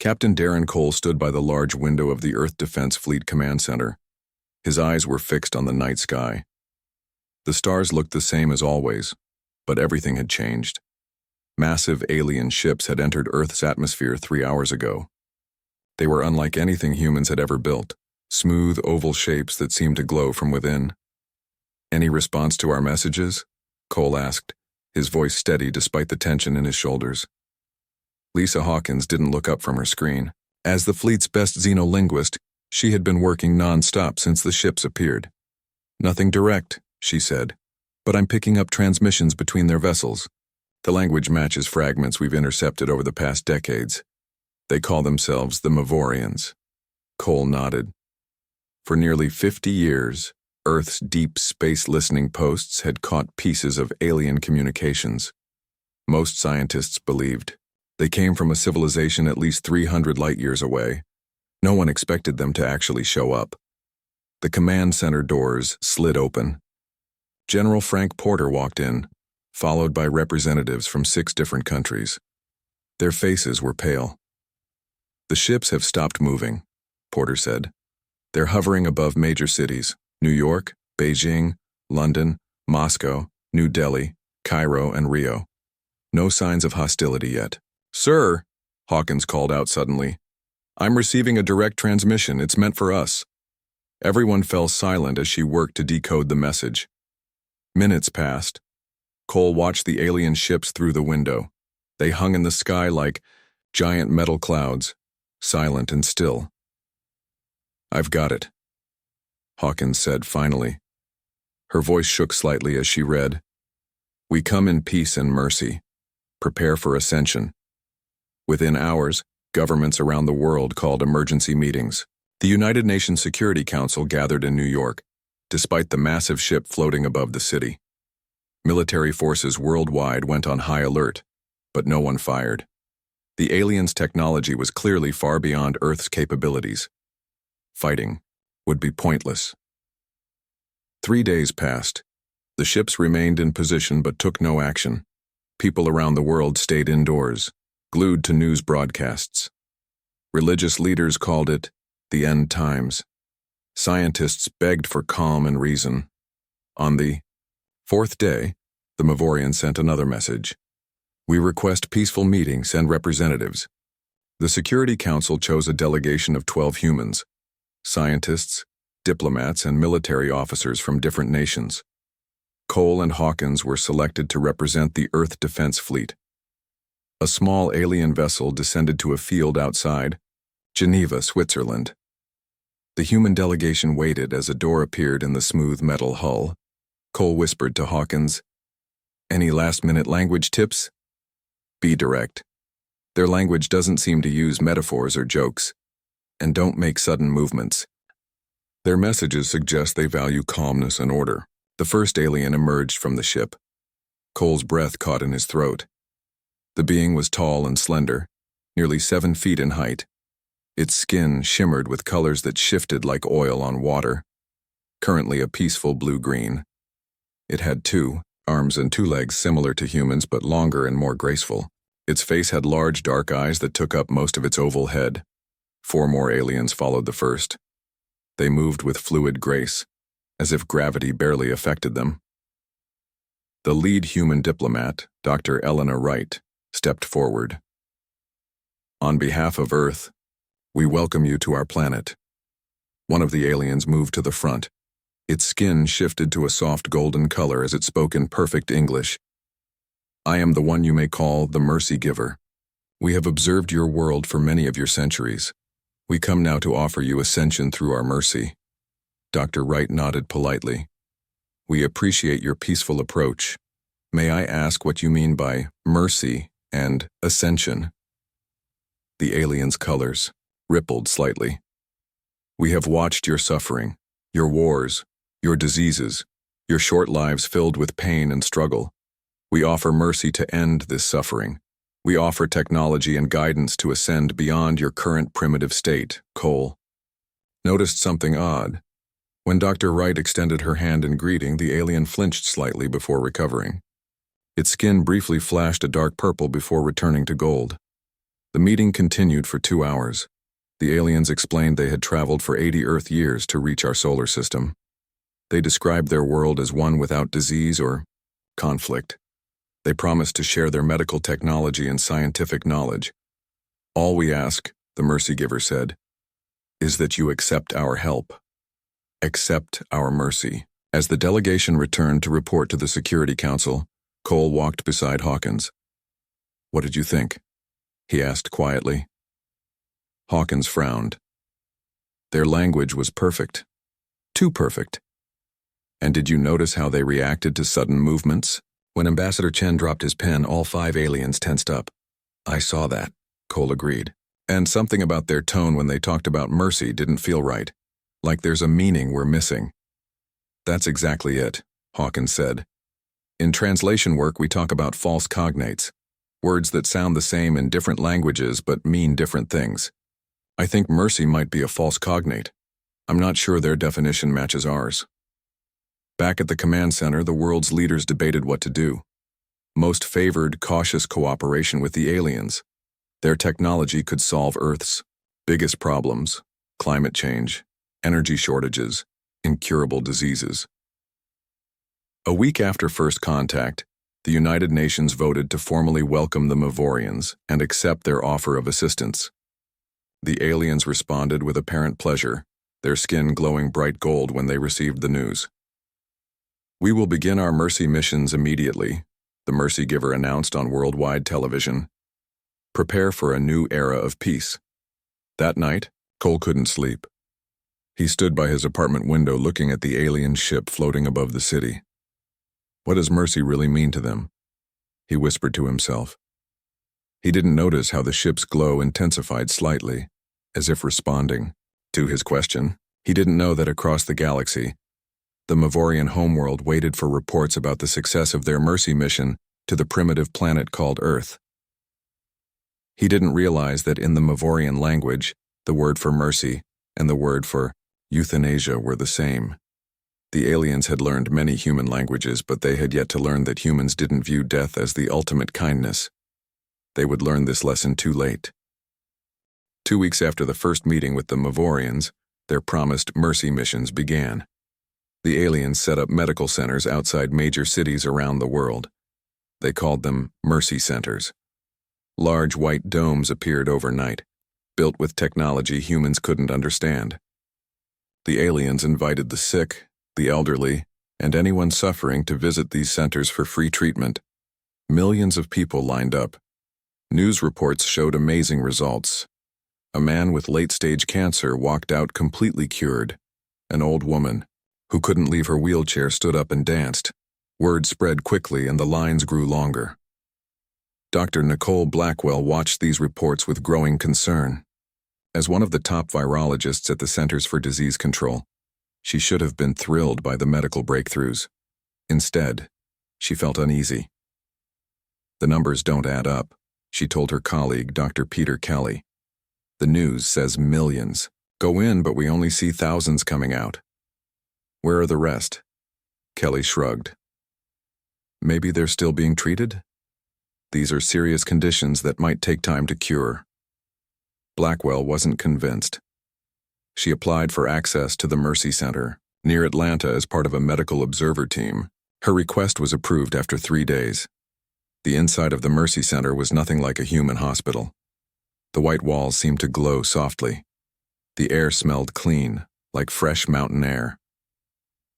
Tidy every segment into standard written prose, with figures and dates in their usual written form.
Captain Darren Cole stood by the large window of the Earth Defense Fleet Command Center. His eyes were fixed on the night sky. The stars looked the same as always, but everything had changed. Massive alien ships had entered Earth's atmosphere 3 hours ago. They were unlike anything humans had ever built, smooth oval shapes that seemed to glow from within. "Any response to our messages?" Cole asked, his voice steady despite the tension in his shoulders. Lisa Hawkins didn't look up from her screen. As the fleet's best xenolinguist, she had been working non-stop since the ships appeared. "Nothing direct," she said, "but I'm picking up transmissions between their vessels. The language matches fragments we've intercepted over the past decades. They call themselves the Mavorans." Cole nodded. For nearly 50 years, Earth's deep space listening posts had caught pieces of alien communications. Most scientists believed they came from a civilization at least 300 light-years away. No one expected them to actually show up. The command center doors slid open. General Frank Porter walked in, followed by representatives from 6 different countries. Their faces were pale. "The ships have stopped moving," Porter said. "They're hovering above major cities: New York, Beijing, London, Moscow, New Delhi, Cairo, and Rio. No signs of hostility yet." "Sir," Hawkins called out suddenly, "I'm receiving a direct transmission. It's meant for us." Everyone fell silent as she worked to decode the message. Minutes passed. Cole watched the alien ships through the window. They hung in the sky like giant metal clouds, silent and still. "I've got it," Hawkins said finally. Her voice shook slightly as she read, "We come in peace and mercy. Prepare for ascension." Within hours, governments around the world called emergency meetings. The United Nations Security Council gathered in New York, despite the massive ship floating above the city. Military forces worldwide went on high alert, but no one fired. The aliens' technology was clearly far beyond Earth's capabilities. Fighting would be pointless. 3 days passed. The ships remained in position but took no action. People around the world stayed indoors, glued to news broadcasts. Religious leaders called it the end times. Scientists begged for calm and reason. On the 4th day, the Mavorian sent another message. "We request peaceful meetings and representatives." The Security Council chose a delegation of 12 humans, scientists, diplomats, and military officers from different nations. Cole and Hawkins were selected to represent the Earth Defense Fleet. A small alien vessel descended to a field outside Geneva, Switzerland. The human delegation waited as a door appeared in the smooth metal hull. Cole whispered to Hawkins, "Any last-minute language tips? Be direct. Their language doesn't seem to use metaphors or jokes, and don't make sudden movements. Their messages suggest they value calmness and order." The first alien emerged from the ship. Cole's breath caught in his throat. The being was tall and slender, nearly 7 feet in height. Its skin shimmered with colors that shifted like oil on water, currently a peaceful blue-green. It had 2 arms and 2 legs similar to humans but longer and more graceful. Its face had large dark eyes that took up most of its oval head. 4 more aliens followed the first. They moved with fluid grace, as if gravity barely affected them. The lead human diplomat, Dr. Eleanor Wright, stepped forward. "On behalf of Earth, we welcome you to our planet." One of the aliens moved to the front. Its skin shifted to a soft golden color as it spoke in perfect English. "I am the one you may call the Mercy Giver. We have observed your world for many of your centuries. We come now to offer you ascension through our mercy." Dr. Wright nodded politely. "We appreciate your peaceful approach. May I ask what you mean by mercy and ascension?" The alien's colors rippled slightly. "We have watched your suffering, your wars, your diseases, your short lives filled with pain and struggle. We offer mercy to end this suffering. We offer technology and guidance to ascend beyond your current primitive state." Cole noticed something odd. When Dr. Wright extended her hand in greeting, the alien flinched slightly before recovering. Its skin briefly flashed a dark purple before returning to gold. The meeting continued for 2 hours. The aliens explained they had traveled for 80 Earth years to reach our solar system. They described their world as one without disease or conflict. They promised to share their medical technology and scientific knowledge. All we ask, the Mercy Giver said, is that you accept our help. Accept our mercy. As the delegation returned to report to the Security Council, Cole walked beside Hawkins. "What did you think?" he asked quietly. Hawkins frowned. Their language was perfect. Too perfect. And did you notice how they reacted to sudden movements? When Ambassador Chen dropped his pen, all 5 aliens tensed up. "I saw that," Cole agreed. "And something about their tone when they talked about mercy didn't feel right. Like there's a meaning we're missing." "That's exactly it," Hawkins said. "In translation work, we talk about false cognates, words that sound the same in different languages but mean different things. I think mercy might be a false cognate. I'm not sure their definition matches ours." Back at the command center, the world's leaders debated what to do. Most favored cautious cooperation with the aliens. Their technology could solve Earth's biggest problems: climate change, energy shortages, incurable diseases. A week after first contact, the United Nations voted to formally welcome the Mavorans and accept their offer of assistance. The aliens responded with apparent pleasure, their skin glowing bright gold when they received the news. "We will begin our mercy missions immediately," the Mercy Giver announced on worldwide television. "Prepare for a new era of peace." That night, Cole couldn't sleep. He stood by his apartment window looking at the alien ship floating above the city. What does mercy really mean to them? He whispered to himself. He didn't notice how the ship's glow intensified slightly, as if responding to his question. He didn't know that across the galaxy, the Mavorian homeworld waited for reports about the success of their mercy mission to the primitive planet called Earth. He didn't realize that in the Mavorian language, the word for mercy and the word for euthanasia were the same. The aliens had learned many human languages, but they had yet to learn that humans didn't view death as the ultimate kindness. They would learn this lesson too late. 2 weeks after the first meeting with the Mavorians, their promised mercy missions began. The aliens set up medical centers outside major cities around the world. They called them mercy centers. Large white domes appeared overnight, built with technology humans couldn't understand. The aliens invited the sick, the elderly, and anyone suffering to visit these centers for free treatment. Millions of people lined up. News reports showed amazing results. A man with late-stage cancer walked out completely cured. An old woman, who couldn't leave her wheelchair, stood up and danced. Word spread quickly and the lines grew longer. Dr. Nicole Blackwell watched these reports with growing concern. As one of the top virologists at the Centers for Disease Control, she should have been thrilled by the medical breakthroughs. Instead, she felt uneasy. "The numbers don't add up," she told her colleague, Dr. Peter Kelly. "The news says millions go in, but we only see thousands coming out. Where are the rest?" Kelly shrugged. "Maybe they're still being treated? These are serious conditions that might take time to cure." Blackwell wasn't convinced. She applied for access to the Mercy Center near Atlanta as part of a medical observer team. Her request was approved after 3 days. The inside of the Mercy Center was nothing like a human hospital. The white walls seemed to glow softly. The air smelled clean, like fresh mountain air.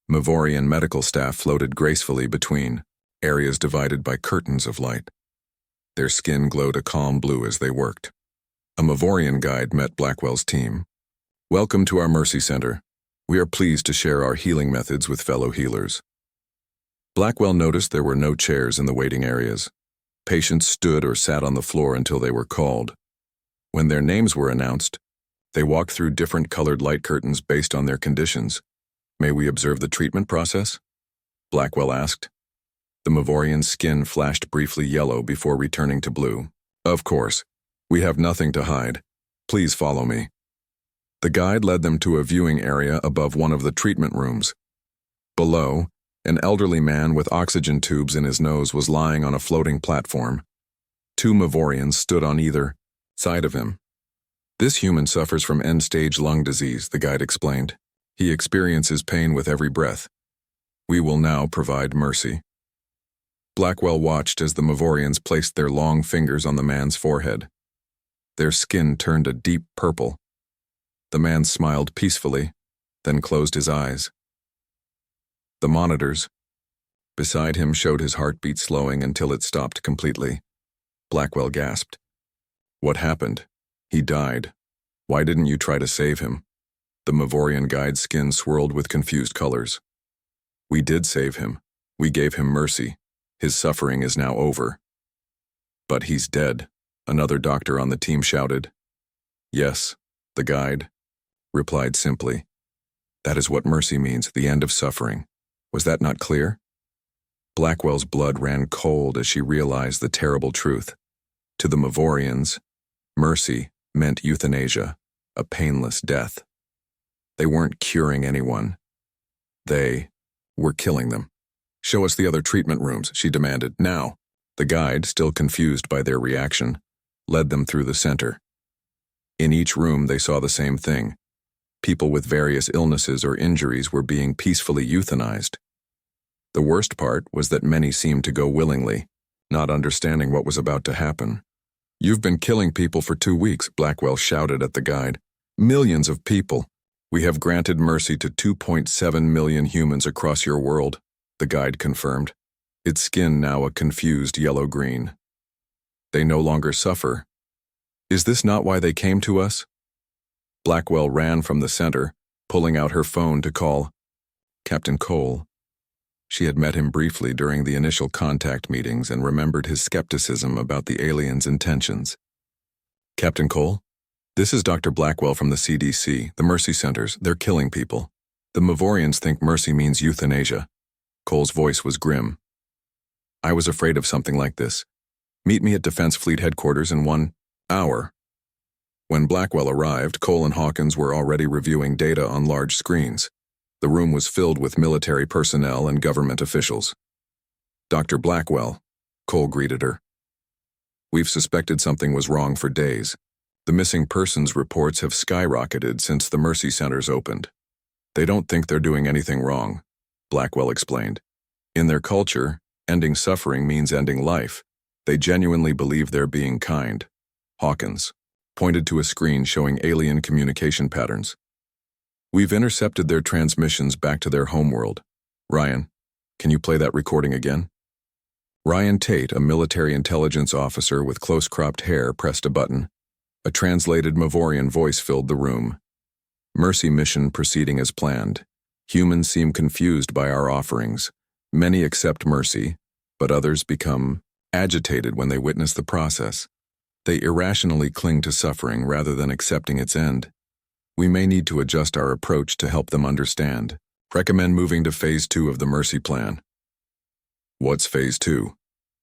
Mavorian medical staff floated gracefully between areas divided by curtains of light. Their skin glowed a calm blue as they worked. A Mavorian guide met Blackwell's team. "Welcome to our Mercy Center. We are pleased to share our healing methods with fellow healers." Blackwell noticed there were no chairs in the waiting areas. Patients stood or sat on the floor until they were called. When their names were announced, they walked through different colored light curtains based on their conditions. "May we observe the treatment process?" Blackwell asked. The Mavorian's skin flashed briefly yellow before returning to blue. "Of course. We have nothing to hide. Please follow me." The guide led them to a viewing area above one of the treatment rooms. Below, an elderly man with oxygen tubes in his nose was lying on a floating platform. 2 Mavorians stood on either side of him. This human suffers from end-stage lung disease, the guide explained. He experiences pain with every breath. We will now provide mercy. Blackwell watched as the Mavorans placed their long fingers on the man's forehead. Their skin turned a deep purple. The man smiled peacefully, then closed his eyes. The monitors beside him showed his heartbeat slowing until it stopped completely. Blackwell gasped. What happened? He died. Why didn't you try to save him? The Mavorian guide's skin swirled with confused colors. We did save him. We gave him mercy. His suffering is now over. But he's dead, another doctor on the team shouted. Yes, the guide replied simply. That is what mercy means, the end of suffering. Was that not clear? Blackwell's blood ran cold as she realized the terrible truth. To the Mavorians, mercy meant euthanasia, a painless death. They weren't curing anyone. They were killing them. Show us the other treatment rooms, she demanded, now. The guide, still confused by their reaction, led them through the center. In each room they saw the same thing. People with various illnesses or injuries were being peacefully euthanized. The worst part was that many seemed to go willingly, not understanding what was about to happen. You've been killing people for 2 weeks, Blackwell shouted at the guide. Millions of people. We have granted mercy to 2.7 million humans across your world, the guide confirmed, its skin now a confused yellow-green. They no longer suffer. Is this not why they came to us? Blackwell ran from the center, pulling out her phone to call Captain Cole. She had met him briefly during the initial contact meetings and remembered his skepticism about the aliens' intentions. Captain Cole? This is Dr. Blackwell from the CDC, the Mercy Centers. They're killing people. The Mavorians think mercy means euthanasia. Cole's voice was grim. I was afraid of something like this. Meet me at Defense Fleet Headquarters in 1 hour. When Blackwell arrived, Cole and Hawkins were already reviewing data on large screens. The room was filled with military personnel and government officials. Dr. Blackwell, Cole greeted her. We've suspected something was wrong for days. The missing persons reports have skyrocketed since the Mercy Centers opened. They don't think they're doing anything wrong, Blackwell explained. In their culture, ending suffering means ending life. They genuinely believe they're being kind. Hawkins pointed to a screen showing alien communication patterns. We've intercepted their transmissions back to their homeworld. Ryan, can you play that recording again? Ryan Tate, a military intelligence officer with close-cropped hair, pressed a button. A translated Mavorian voice filled the room. Mercy mission proceeding as planned. Humans seem confused by our offerings. Many accept mercy, but others become agitated when they witness the process. They irrationally cling to suffering rather than accepting its end. We may need to adjust our approach to help them understand. Recommend moving to Phase 2 of the Mercy Plan. What's Phase 2?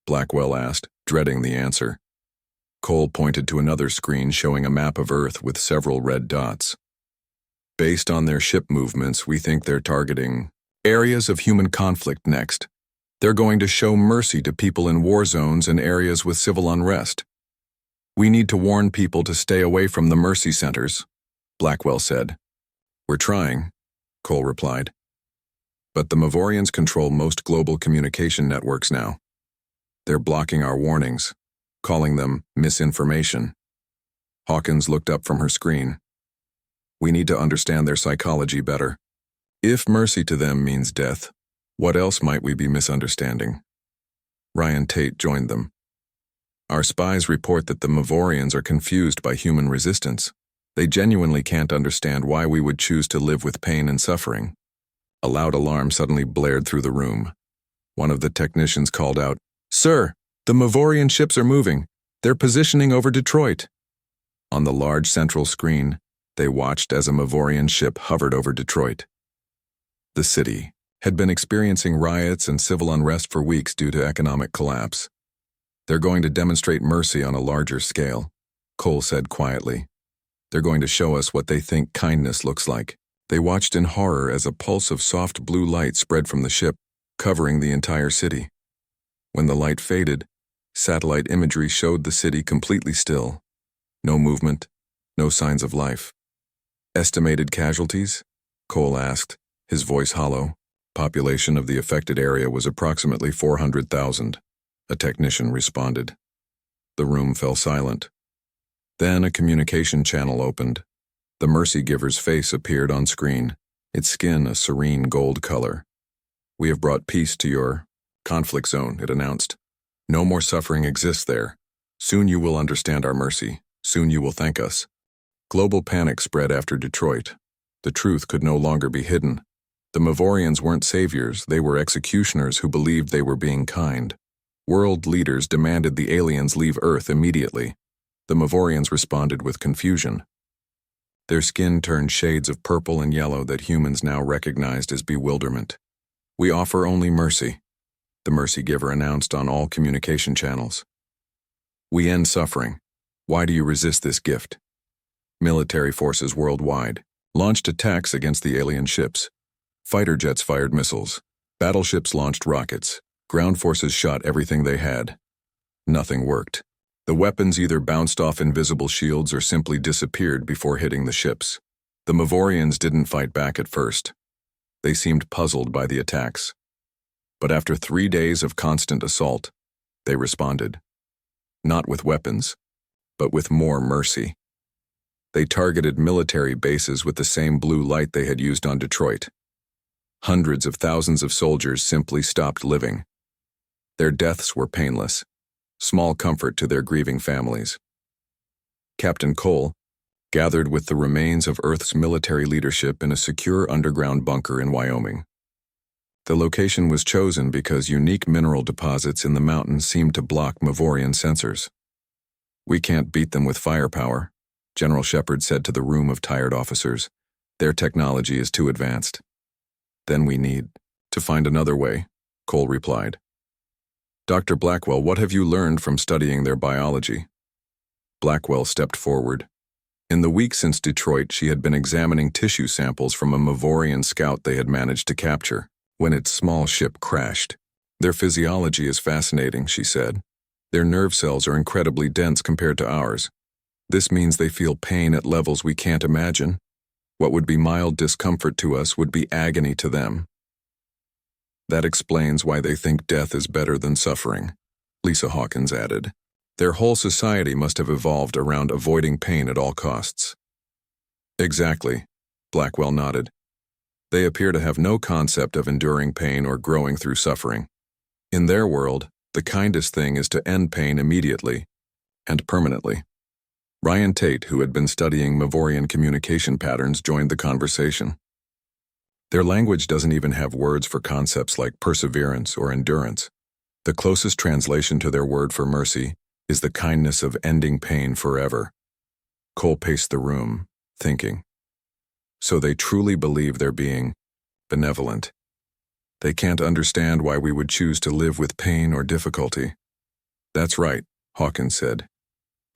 Blackwell asked, dreading the answer. Cole pointed to another screen showing a map of Earth with several red dots. Based on their ship movements, we think they're targeting areas of human conflict next. They're going to show mercy to people in war zones and areas with civil unrest. We need to warn people to stay away from the Mercy Centers, Blackwell said. We're trying, Cole replied. But the Mavorians control most global communication networks now. They're blocking our warnings, calling them misinformation. Hawkins looked up from her screen. We need to understand their psychology better. If mercy to them means death, what else might we be misunderstanding? Ryan Tate joined them. Our spies report that the Mavorians are confused by human resistance. They genuinely can't understand why we would choose to live with pain and suffering. A loud alarm suddenly blared through the room. One of the technicians called out, Sir, the Mavorian ships are moving. They're positioning over Detroit. On the large central screen, they watched as a Mavorian ship hovered over Detroit. The city had been experiencing riots and civil unrest for weeks due to economic collapse. They're going to demonstrate mercy on a larger scale, Cole said quietly. They're going to show us what they think kindness looks like. They watched in horror as a pulse of soft blue light spread from the ship, covering the entire city. When the light faded, satellite imagery showed the city completely still. No movement, no signs of life. Estimated casualties? Cole asked, his voice hollow. Population of the affected area was approximately 400,000. A technician responded. The room fell silent. Then a communication channel opened. The Mercy Giver's face appeared on screen, its skin a serene gold color. "We have brought peace to your conflict zone," it announced. "No more suffering exists there. Soon you will understand our mercy. Soon you will thank us." Global panic spread after Detroit. The truth could no longer be hidden. The Mavorans weren't saviors, they were executioners who believed they were being kind. World leaders demanded the aliens leave Earth immediately. The Mavorans responded with confusion. Their skin turned shades of purple and yellow that humans now recognized as bewilderment. "We offer only mercy," the Mercy Giver announced on all communication channels. "We end suffering. Why do you resist this gift?" Military forces worldwide launched attacks against the alien ships. Fighter jets fired missiles. Battleships launched rockets. Ground forces shot everything they had. Nothing worked. The weapons either bounced off invisible shields or simply disappeared before hitting the ships. The Mavorans didn't fight back at first. They seemed puzzled by the attacks. But after 3 days of constant assault, they responded. Not with weapons, but with more mercy. They targeted military bases with the same blue light they had used on Detroit. Hundreds of thousands of soldiers simply stopped living. Their deaths were painless, small comfort to their grieving families. Captain Cole gathered with the remains of Earth's military leadership in a secure underground bunker in Wyoming. The location was chosen because unique mineral deposits in the mountains seemed to block Mavorian sensors. "We can't beat them with firepower," General Shepard said to the room of tired officers. "Their technology is too advanced." "Then we need to find another way," Cole replied. "Dr. Blackwell, what have you learned from studying their biology?" Blackwell stepped forward. In the week since Detroit, she had been examining tissue samples from a Mavorian scout they had managed to capture when its small ship crashed. "Their physiology is fascinating," she said. "Their nerve cells are incredibly dense compared to ours. This means they feel pain at levels we can't imagine. What would be mild discomfort to us would be agony to them. That explains why they think death is better than suffering," Lisa Hawkins added. "Their whole society must have evolved around avoiding pain at all costs." "Exactly," Blackwell nodded. "They appear to have no concept of enduring pain or growing through suffering. In their world, the kindest thing is to end pain immediately and permanently." Ryan Tate, who had been studying Mavorian communication patterns, joined the conversation. "Their language doesn't even have words for concepts like perseverance or endurance. The closest translation to their word for mercy is the kindness of ending pain forever." Cole paced the room, thinking. So they truly believe they're being benevolent. They can't understand why we would choose to live with pain or difficulty. "That's right," Hawkins said.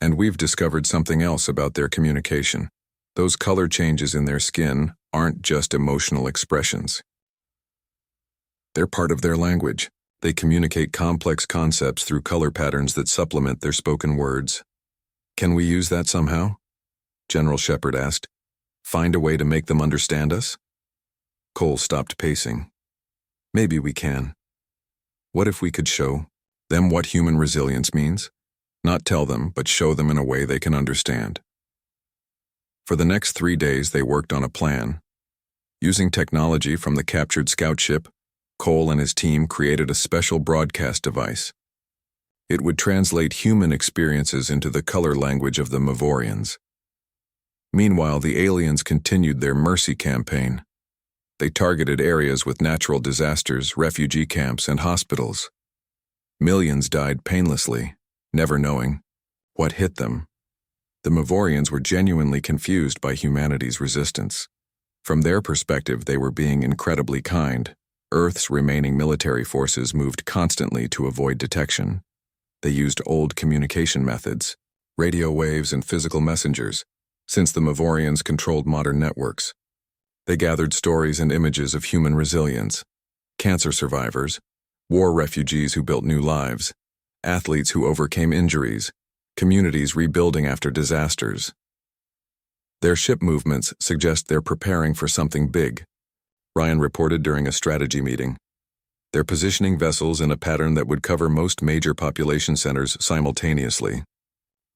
"And we've discovered something else about their communication. Those color changes in their skin aren't just emotional expressions. They're part of their language. They communicate complex concepts through color patterns that supplement their spoken words." "Can we use that somehow?" General Shepard asked. "Find a way to make them understand us?" Cole stopped pacing. "Maybe we can. What if we could show them what human resilience means? Not tell them, but show them in a way they can understand." For the next 3 days, they worked on a plan. Using technology from the captured scout ship, Cole and his team created a special broadcast device. It would translate human experiences into the color language of the Mavorians. Meanwhile, the aliens continued their mercy campaign. They targeted areas with natural disasters, refugee camps, and hospitals. Millions died painlessly, never knowing what hit them. The Mavorians were genuinely confused by humanity's resistance. From their perspective, they were being incredibly kind. Earth's remaining military forces moved constantly to avoid detection. They used old communication methods, radio waves and physical messengers, since the Mavorians controlled modern networks. They gathered stories and images of human resilience, cancer survivors, war refugees who built new lives, athletes who overcame injuries, Communities rebuilding after disasters. Their ship movements suggest they're preparing for something big, Ryan reported during a strategy meeting. They're positioning vessels in a pattern that would cover most major population centers simultaneously.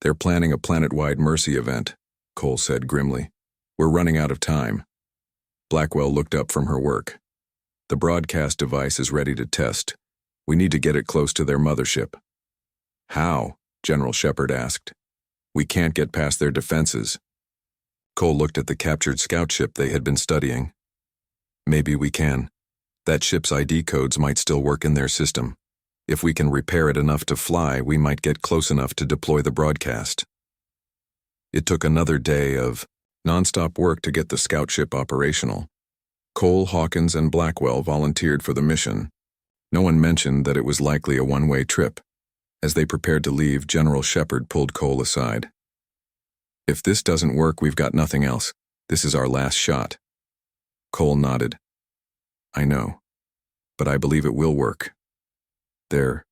They're planning a planet-wide Mercy event, Cole said grimly. We're running out of time. Blackwell looked up from her work. The broadcast device is ready to test. We need to get it close to their mothership. How? General Shepard asked. We can't get past their defenses. Cole looked at the captured scout ship they had been studying. Maybe we can. That ship's ID codes might still work in their system. If we can repair it enough to fly, we might get close enough to deploy the broadcast. It took another day of nonstop work to get the scout ship operational. Cole, Hawkins, and Blackwell volunteered for the mission. No one mentioned that it was likely a one-way trip. As they prepared to leave, General Shepard pulled Cole aside. If this doesn't work, we've got nothing else. This is our last shot. Cole nodded. I know, but I believe it will work. They're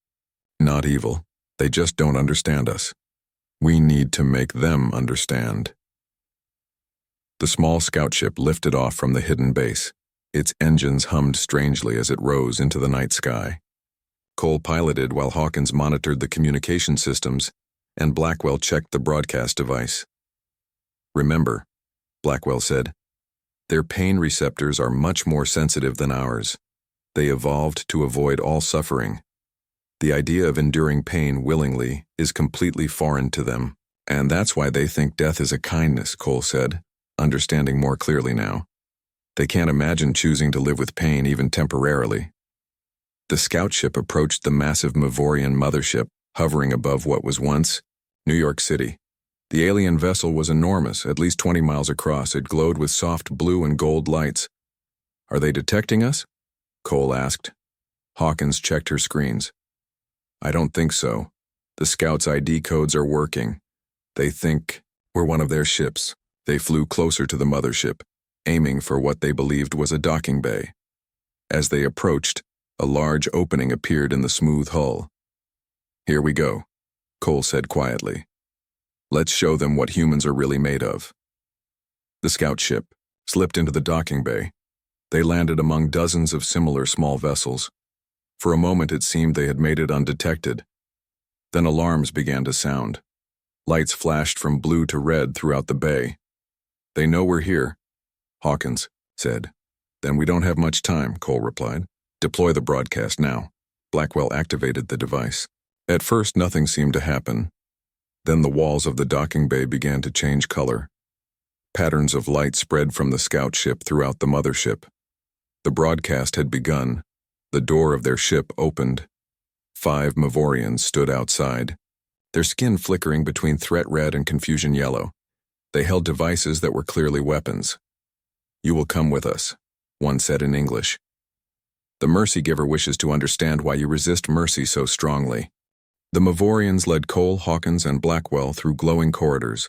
not evil. They just don't understand us. We need to make them understand. The small scout ship lifted off from the hidden base. Its engines hummed strangely as it rose into the night sky. Cole piloted while Hawkins monitored the communication systems, and Blackwell checked the broadcast device. Remember, Blackwell said, their pain receptors are much more sensitive than ours. They evolved to avoid all suffering. The idea of enduring pain willingly is completely foreign to them, and that's why they think death is a kindness, Cole said, understanding more clearly now. They can't imagine choosing to live with pain even temporarily. The scout ship approached the massive Mavorian mothership, hovering above what was once New York City. The alien vessel was enormous, at least 20 miles across. It glowed with soft blue and gold lights. Are they detecting us? Cole asked. Hawkins checked her screens. I don't think so. The scouts' ID codes are working. They think we're one of their ships. They flew closer to the mothership, aiming for what they believed was a docking bay. As they approached, a large opening appeared in the smooth hull. Here we go, Cole said quietly. Let's show them what humans are really made of. The scout ship slipped into the docking bay. They landed among dozens of similar small vessels. For a moment it seemed they had made it undetected. Then alarms began to sound. Lights flashed from blue to red throughout the bay. They know we're here, Hawkins said. Then we don't have much time, Cole replied. Deploy the broadcast now. Blackwell activated the device. At first, nothing seemed to happen. Then the walls of the docking bay began to change color. Patterns of light spread from the scout ship throughout the mothership. The broadcast had begun. The door of their ship opened. 5 Mavorians stood outside, their skin flickering between threat red and confusion yellow. They held devices that were clearly weapons. You will come with us, one said in English. The Mercy Giver wishes to understand why you resist mercy so strongly. The Mavorians led Cole, Hawkins, and Blackwell through glowing corridors.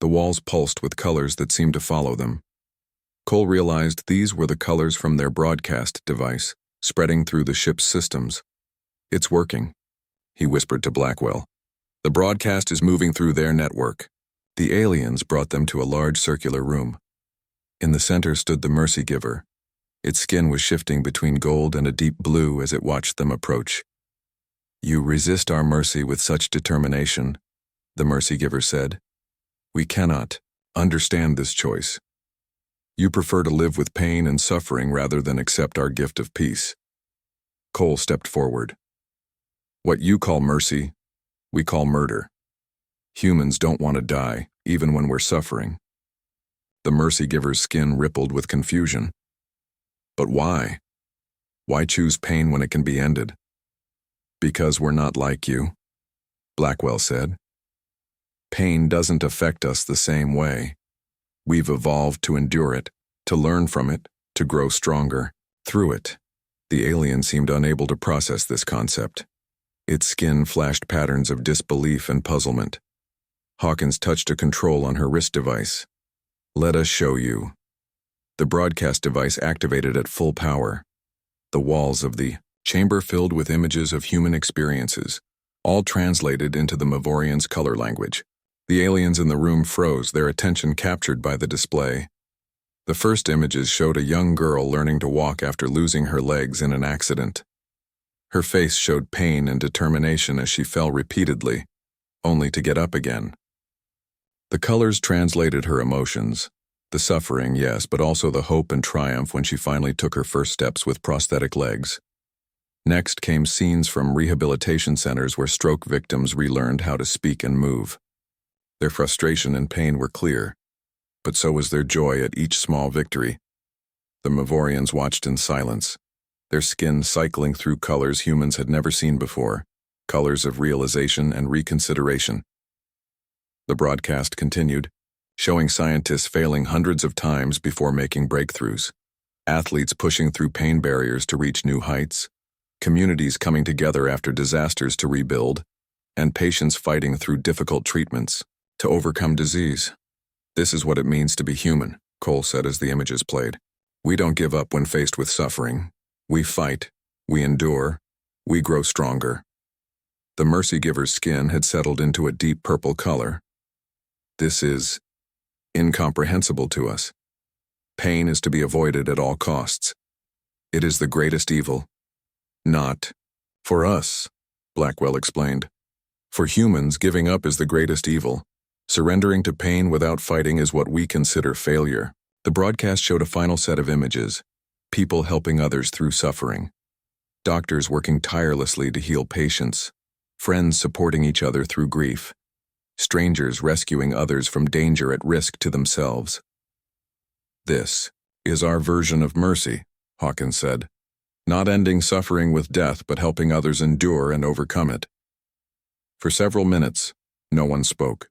The walls pulsed with colors that seemed to follow them. Cole realized these were the colors from their broadcast device, spreading through the ship's systems. It's working, he whispered to Blackwell. The broadcast is moving through their network. The aliens brought them to a large circular room. In the center stood the Mercy Giver. Its skin was shifting between gold and a deep blue as it watched them approach. You resist our mercy with such determination, the Mercy Giver said. We cannot understand this choice. You prefer to live with pain and suffering rather than accept our gift of peace. Cole stepped forward. What you call mercy, we call murder. Humans don't want to die, even when we're suffering. The Mercy Giver's skin rippled with confusion. But why? Why choose pain when it can be ended? Because we're not like you, Blackwell said. Pain doesn't affect us the same way. We've evolved to endure it, to learn from it, to grow stronger through it. The alien seemed unable to process this concept. Its skin flashed patterns of disbelief and puzzlement. Hawkins touched a control on her wrist device. Let us show you. The broadcast device activated at full power. The walls of the chamber filled with images of human experiences, all translated into the Mavorans' color language. The aliens in the room froze, their attention captured by the display. The first images showed a young girl learning to walk after losing her legs in an accident. Her face showed pain and determination as she fell repeatedly, only to get up again. The colors translated her emotions. The suffering, yes, but also the hope and triumph when she finally took her first steps with prosthetic legs. Next came scenes from rehabilitation centers where stroke victims relearned how to speak and move. Their frustration and pain were clear, but so was their joy at each small victory. The Mavorans watched in silence, their skin cycling through colors humans had never seen before, colors of realization and reconsideration. The broadcast continued, showing scientists failing hundreds of times before making breakthroughs, athletes pushing through pain barriers to reach new heights, communities coming together after disasters to rebuild, and patients fighting through difficult treatments to overcome disease. "This is what it means to be human," Cole said as the images played. "We don't give up when faced with suffering. We fight, we endure, we grow stronger." The Mercy Giver's skin had settled into a deep purple color. "This is incomprehensible to us. Pain is to be avoided at all costs. It is the greatest evil." "Not for us," Blackwell explained. "For humans, giving up is the greatest evil. Surrendering to pain without fighting is what we consider failure." The broadcast showed a final set of images, people helping others through suffering, doctors working tirelessly to heal patients, friends supporting each other through grief, strangers rescuing others from danger at risk to themselves. "This is our version of mercy," Hawkins said. "Not ending suffering with death, but helping others endure and overcome it." For several minutes, no one spoke.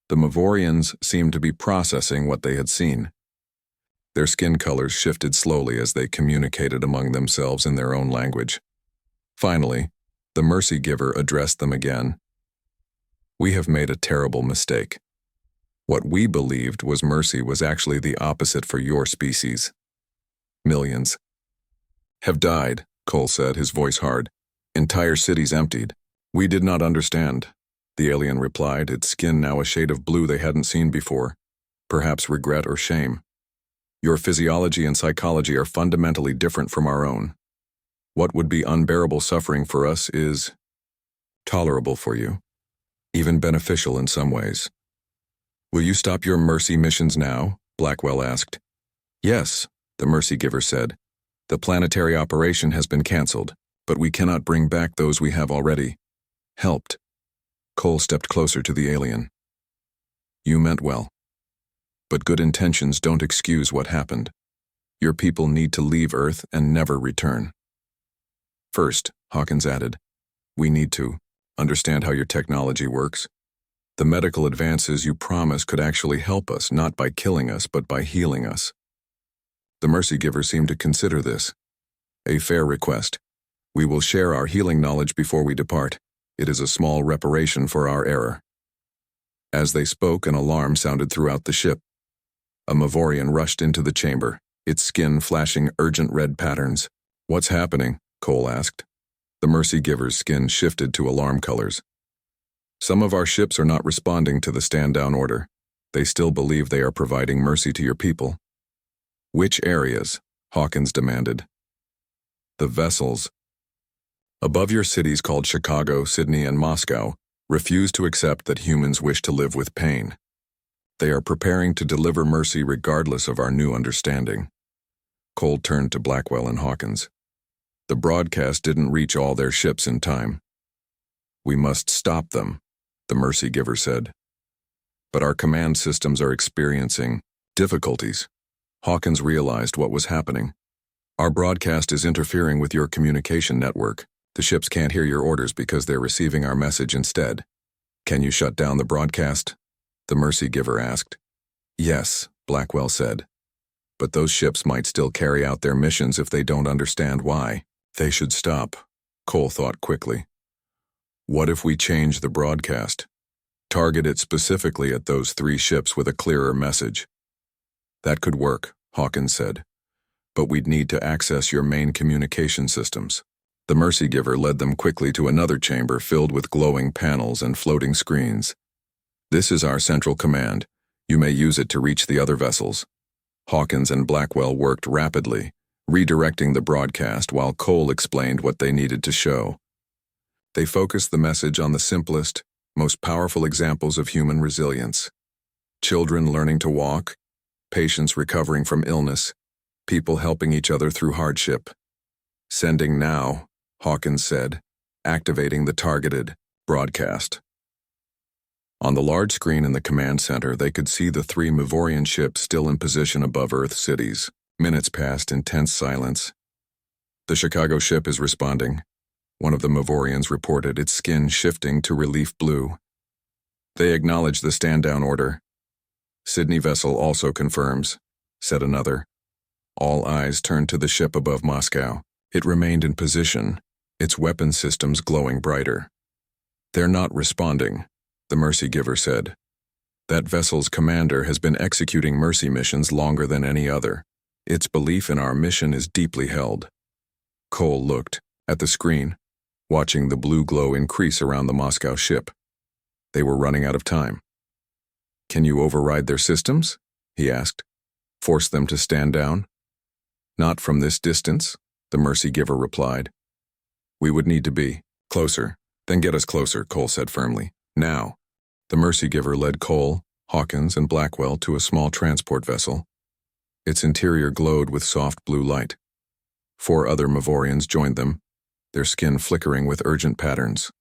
The Mavorans seemed to be processing what they had seen. Their skin colors shifted slowly as they communicated among themselves in their own language. Finally, the Mercy Giver addressed them again. "We have made a terrible mistake. What we believed was mercy was actually the opposite for your species. Millions have died," Cole said, his voice hard. "Entire cities emptied. We did not understand," the alien replied, its skin now a shade of blue they hadn't seen before, perhaps regret or shame. "Your physiology and psychology are fundamentally different from our own. What would be unbearable suffering for us is tolerable for you, even beneficial in some ways." "Will you stop your mercy missions now?" Blackwell asked. "Yes," the Mercy Giver said. "The planetary operation has been cancelled, but we cannot bring back those we have already helped." Cole stepped closer to the alien. "You meant well. But good intentions don't excuse what happened. Your people need to leave Earth and never return. First," Hawkins added, "we need to understand how your technology works. The medical advances you promise could actually help us, not by killing us, but by healing us." The Mercy Giver seemed to consider this. "A fair request. We will share our healing knowledge before we depart. It is a small reparation for our error." As they spoke, an alarm sounded throughout the ship. A Mavorian rushed into the chamber, its skin flashing urgent red patterns. "What's happening?" Cole asked. The Mercy Giver's skin shifted to alarm colors. "Some of our ships are not responding to the stand-down order. They still believe they are providing mercy to your people." "Which areas?" Hawkins demanded. "The vessels above your cities called Chicago, Sydney, and Moscow refuse to accept that humans wish to live with pain. They are preparing to deliver mercy regardless of our new understanding." Cole turned to Blackwell and Hawkins. "The broadcast didn't reach all their ships in time. We must stop them," the Mercy Giver said. "But our command systems are experiencing difficulties." Hawkins realized what was happening. "Our broadcast is interfering with your communication network. The ships can't hear your orders because they're receiving our message instead. Can you shut down the broadcast?" the Mercy Giver asked. "Yes," Blackwell said. "But those ships might still carry out their missions if they don't understand why. They should stop," Cole thought quickly. "What if we change the broadcast? Target it specifically at those 3 ships with a clearer message?" "That could work," Hawkins said. "But we'd need to access your main communication systems." The Mercy Giver led them quickly to another chamber filled with glowing panels and floating screens. "This is our central command. You may use it to reach the other vessels." Hawkins and Blackwell worked rapidly, redirecting the broadcast while Cole explained what they needed to show. They focused the message on the simplest, most powerful examples of human resilience. Children learning to walk, patients recovering from illness, people helping each other through hardship. "Sending now," Hawkins said, activating the targeted broadcast. On the large screen in the command center, they could see the 3 Mavorian ships still in position above Earth cities. Minutes passed in tense silence. "The Chicago ship is responding," one of the Mavorians reported, its skin shifting to relief blue. "They acknowledge the stand-down order." "Sydney vessel also confirms," said another. All eyes turned to the ship above Moscow. It remained in position, its weapon systems glowing brighter. "They're not responding," the Mercy Giver said. "That vessel's commander has been executing mercy missions longer than any other. Its belief in our mission is deeply held." Cole looked at the screen, watching the blue glow increase around the Moscow ship. They were running out of time. "Can you override their systems?" he asked. "Force them to stand down?" "Not from this distance," the Mercy Giver replied. "We would need to be closer." "Then get us closer," Cole said firmly. "Now." The Mercy Giver led Cole, Hawkins, and Blackwell to a small transport vessel. Its interior glowed with soft blue light. 4 other Mavorians joined them, their skin flickering with urgent patterns.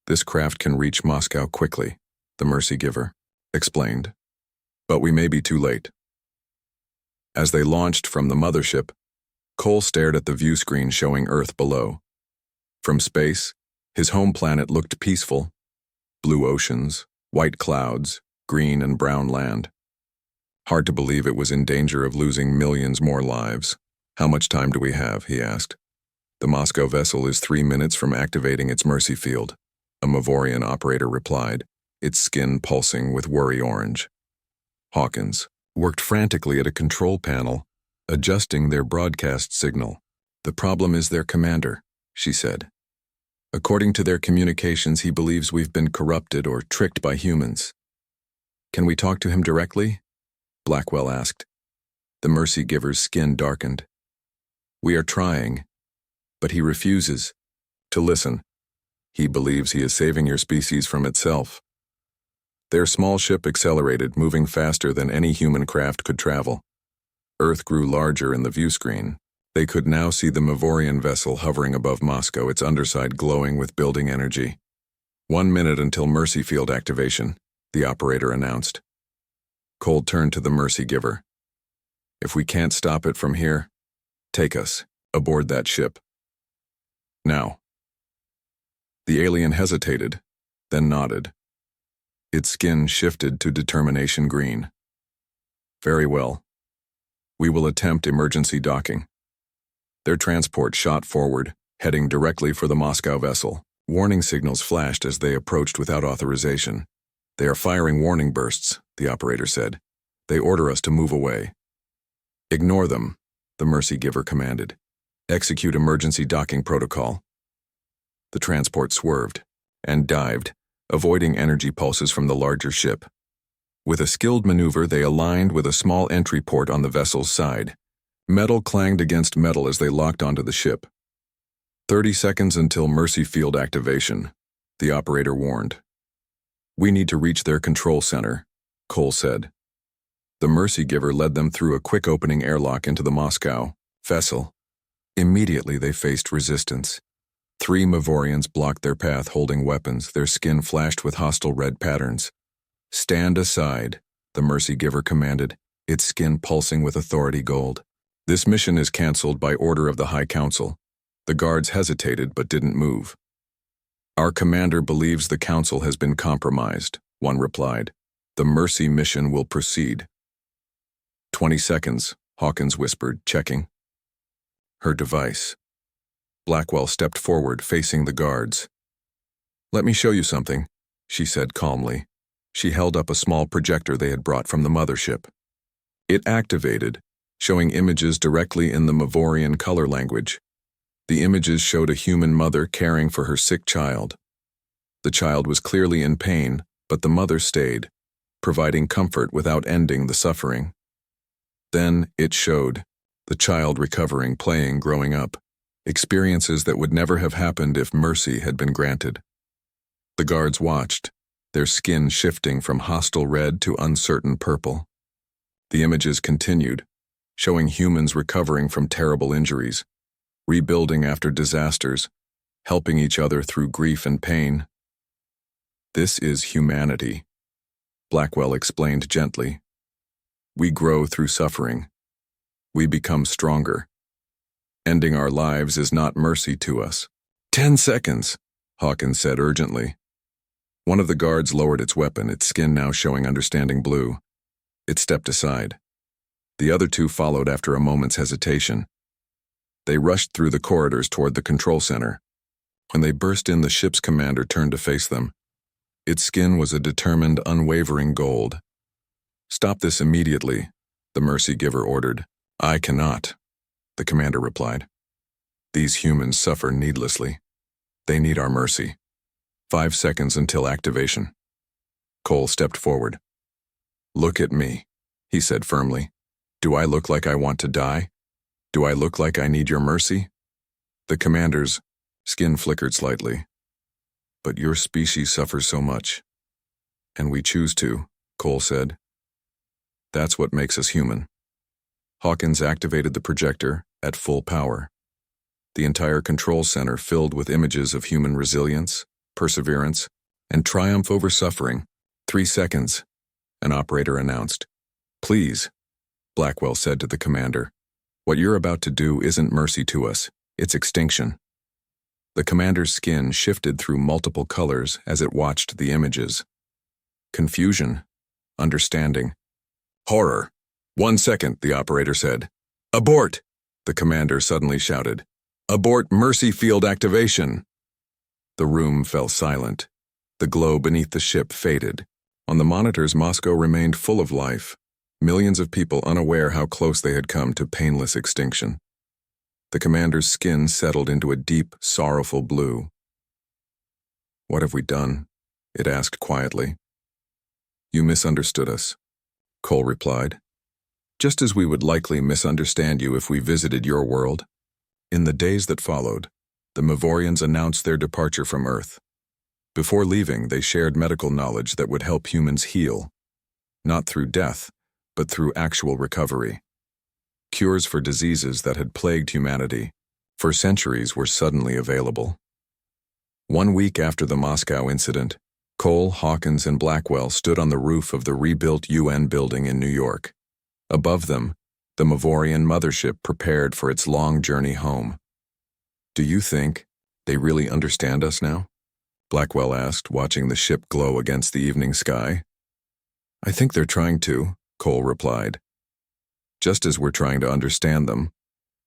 "This craft can reach Moscow quickly," the Mercy Giver explained. "But we may be too late." As they launched from the mothership, Cole stared at the view screen showing Earth below. From space, his home planet looked peaceful. Blue oceans, white clouds, green and brown land. Hard to believe it was in danger of losing millions more lives. "How much time do we have?" he asked. "The Moscow vessel is 3 minutes from activating its mercy field," a Mavorian operator replied, its skin pulsing with worry orange. Hawkins worked frantically at a control panel, adjusting their broadcast signal. "The problem is their commander," she said. "According to their communications, he believes we've been corrupted or tricked by humans." "Can we talk to him directly?" Blackwell asked. The Mercy Giver's skin darkened. "We are trying, but he refuses to listen. He believes he is saving your species from itself." Their small ship accelerated, moving faster than any human craft could travel. Earth grew larger in the view screen. They could now see the Mavorian vessel hovering above Moscow, its underside glowing with building energy. 1 minute until mercy field activation," the operator announced. Cole turned to the Mercy Giver. "If we can't stop it from here, take us aboard that ship. Now." The alien hesitated, then nodded. Its skin shifted to determination green. "Very well. We will attempt emergency docking." Their transport shot forward, heading directly for the Moscow vessel. Warning signals flashed as they approached without authorization. "They are firing warning bursts," the operator said. "They order us to move away." "Ignore them," the Mercy Giver commanded. "Execute emergency docking protocol." The transport swerved and dived, avoiding energy pulses from the larger ship. With a skilled maneuver, they aligned with a small entry port on the vessel's side. Metal clanged against metal as they locked onto the ship. 30 seconds until mercy field activation, the operator warned. "We need to reach their control center," Cole said. The Mercy Giver led them through a quick opening airlock into the Moscow vessel. Immediately they faced resistance. 3 Mavorians blocked their path holding weapons, their skin flashed with hostile red patterns. "Stand aside," the Mercy Giver commanded, its skin pulsing with authority gold. "This mission is cancelled by order of the High Council." The guards hesitated but didn't move. "Our commander believes the council has been compromised," one replied. "The mercy mission will proceed." 20 seconds, Hawkins whispered, checking. Her device. Blackwell stepped forward, facing the guards. "Let me show you something," she said calmly. She held up a small projector they had brought from the mothership. It activated, showing images directly in the Mavorian color language. The images showed a human mother caring for her sick child. The child was clearly in pain, but the mother stayed, providing comfort without ending the suffering. Then it showed the child recovering, playing, growing up, experiences that would never have happened if mercy had been granted. The guards watched, their skin shifting from hostile red to uncertain purple. The images continued, showing humans recovering from terrible injuries, rebuilding after disasters, helping each other through grief and pain. This is humanity, Blackwell explained gently. We grow through suffering. We become stronger. Ending our lives is not mercy to us. 10 seconds, Hawkins said urgently. One of the guards lowered its weapon, its skin now showing understanding blue. It stepped aside. The other two followed after a moment's hesitation. They rushed through the corridors toward the control center. When they burst in, the ship's commander turned to face them. Its skin was a determined, unwavering gold. "Stop this immediately," the Mercy Giver ordered. "I cannot," the commander replied. "These humans suffer needlessly. They need our mercy. 5 seconds until activation." Cole stepped forward. "Look at me," he said firmly. "Do I look like I want to die? Do I look like I need your mercy?" The commander's skin flickered slightly. "But your species suffers so much. And we choose to," Cole said. "That's what makes us human." Hawkins activated the projector at full power. The entire control center filled with images of human resilience, perseverance, and triumph over suffering. 3 seconds, an operator announced. "Please," Blackwell said to the commander, "what you're about to do isn't mercy to us, it's extinction." The commander's skin shifted through multiple colors as it watched the images. Confusion, understanding, horror. 1 second, the operator said. "Abort!" the commander suddenly shouted. "Abort mercy field activation!" The room fell silent. The glow beneath the ship faded. On the monitors, Moscow remained full of life, millions of people unaware how close they had come to painless extinction. The commander's skin settled into a deep, sorrowful blue. "What have we done?" it asked quietly. "You misunderstood us," Cole replied. "Just as we would likely misunderstand you if we visited your world." In the days that followed, the Mavorans announced their departure from Earth. Before leaving, they shared medical knowledge that would help humans heal, not through death, but through actual recovery. Cures for diseases that had plagued humanity for centuries were suddenly available. 1 week after the Moscow incident, Cole, Hawkins, and Blackwell stood on the roof of the rebuilt UN building in New York. Above them, the Mavorian mothership prepared for its long journey home. "Do you think they really understand us now?" Blackwell asked, watching the ship glow against the evening sky. "I think they're trying to," Cole replied. "Just as we're trying to understand them.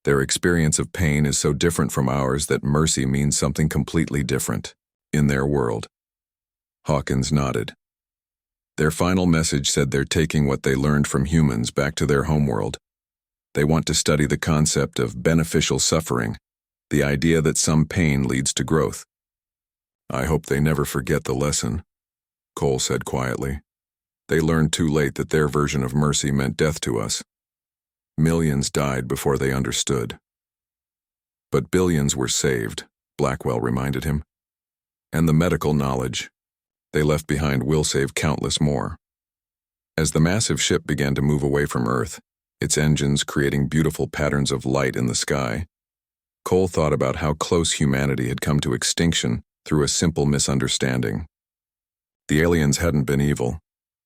Their experience of pain is so different from ours that mercy means something completely different in their world." Hawkins nodded. "Their final message said they're taking what they learned from humans back to their homeworld. They want to study the concept of beneficial suffering, the idea that some pain leads to growth." "I hope they never forget the lesson," Cole said quietly. "They learned too late that their version of mercy meant death to us. Millions died before they understood." "But billions were saved," Blackwell reminded him. "And the medical knowledge they left behind will save countless more." As the massive ship began to move away from Earth, its engines creating beautiful patterns of light in the sky, Cole thought about how close humanity had come to extinction through a simple misunderstanding. The aliens hadn't been evil.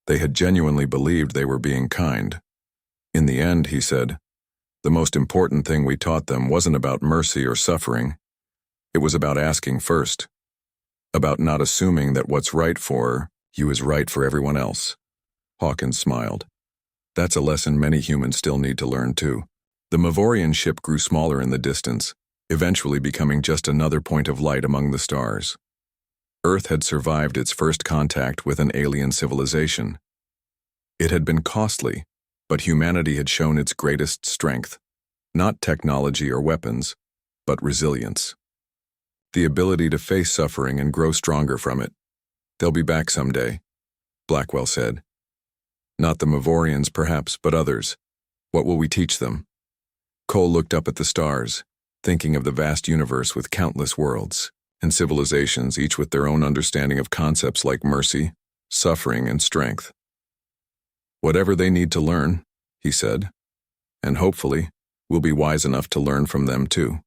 They had genuinely believed they were being kind. In the end, he said, the most important thing we taught them wasn't about mercy or suffering. It was about asking first. About not assuming that what's right for you is right for everyone else. Hawkins smiled. That's a lesson many humans still need to learn too. The Mavorian ship grew smaller in the distance, eventually becoming just another point of light among the stars. Earth had survived its first contact with an alien civilization. It had been costly, but humanity had shown its greatest strength, not technology or weapons, but resilience. The ability to face suffering and grow stronger from it. They'll be back someday, Blackwell said. Not the Mavorans, perhaps, but others. What will we teach them? Cole looked up at the stars, thinking of the vast universe with countless worlds and civilizations, each with their own understanding of concepts like mercy, suffering, and strength. Whatever they need to learn, he said, and hopefully, we'll be wise enough to learn from them too.